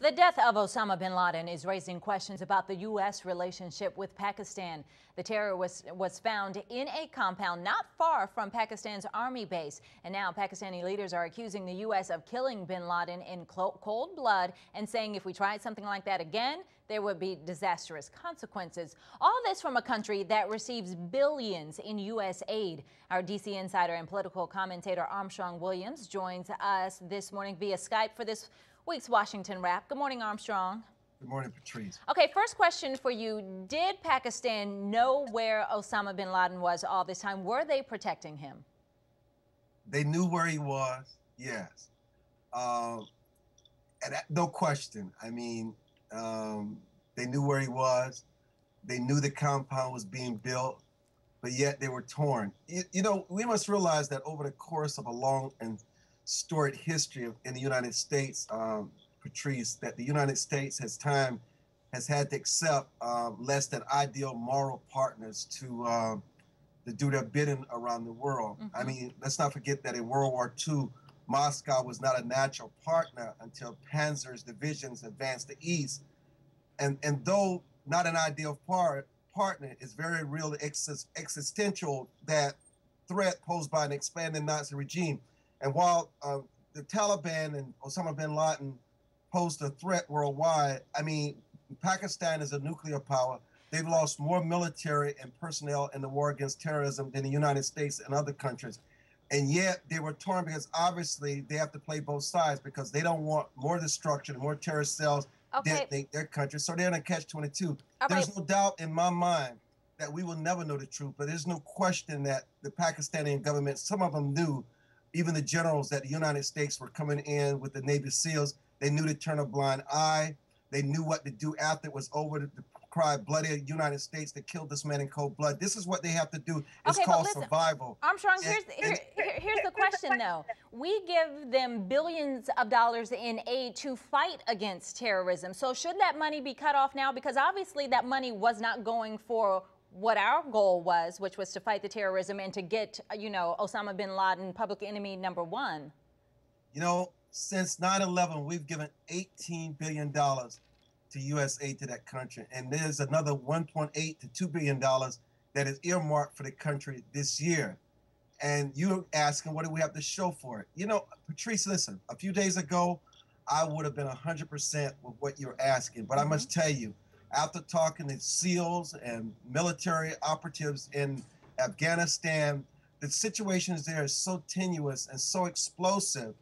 The death of Osama bin Laden is raising questions about the U.S. relationship with Pakistan. The terror was found in a compound not far from Pakistan's army base. And now Pakistani leaders are accusing the U.S. of killing bin Laden in cold blood and saying if we tried something like that again, there would be disastrous consequences. All this from a country that receives billions in U.S. aid. Our D.C. insider and political commentator Armstrong Williams joins us this morning via Skype for this week's Washington Wrap. Good morning, Armstrong. Good morning, Patrice. Okay, first question for you. Did Pakistan know where Osama bin Laden was all this time? Were they protecting him? They knew where he was, yes. No question. I mean, they knew where he was. They knew the compound was being built, but yet they were torn. You know, we must realize that over the course of a long and storied history in the United States, Patrice, that the United States has had to accept less than ideal moral partners to do their bidding around the world. I mean, let's not forget that in World War II, Moscow was not a natural partner until Panzer's divisions advanced to east. And though not an ideal partner, it's very real existential, that threat posed by an expanding Nazi regime. And while the Taliban and Osama bin Laden posed a threat worldwide, I mean, Pakistan is a nuclear power. They've lost more military and personnel in the war against terrorism than the United States and other countries. And yet they were torn because obviously they have to play both sides because they don't want more destruction, more terrorist cells detonate their country. So they're in a catch-22. There's no doubt in my mind that we will never know the truth, but there's no question that the Pakistani government, some of them knew, even the generals, that the United States were coming in with the Navy SEALs. They knew to turn a blind eye. They knew what to do after it was over, to cry bloody United States that killed this man in cold blood. This is what they have to do. It's called survival. Armstrong, here's the question, though. We give them billions of dollars in aid to fight against terrorism. So should that money be cut off now? Because obviously that money was not going for what our goal was, which was to fight the terrorism and to get, you know, Osama bin Laden, public enemy #1. You know, since 9/11, we've given $18 billion to U.S. aid to that country. And there's another $1.8 to $2 billion that is earmarked for the country this year. And you're asking, what do we have to show for it? You know, Patrice, listen, a few days ago, I would have been 100% with what you're asking. But I must tell you, after talking to SEALs and military operatives in Afghanistan, the situation there is so tenuous and so explosive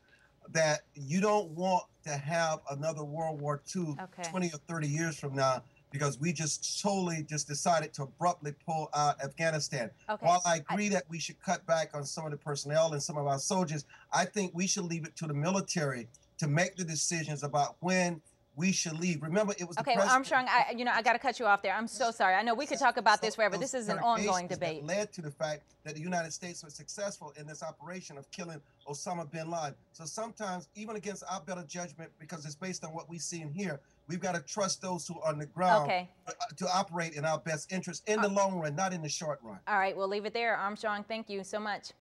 that you don't want to have another World War II 20 or 30 years from now, because we just solely decided to abruptly pull out Afghanistan. While I agree that we should cut back on some of the personnel and some of our soldiers, I think we should leave it to the military to make the decisions about when we should leave. Remember, it was the president. Armstrong, I got to cut you off there. I'm so sorry. I know we could talk about this forever. This is an ongoing debate. That led to the fact that the United States was successful in this operation of killing Osama bin Laden. So sometimes, even against our better judgment, because it's based on what we see and hear, we've got to trust those who are on the ground to operate in our best interest in the long run, not in the short run. All right, we'll leave it there. Armstrong, thank you so much.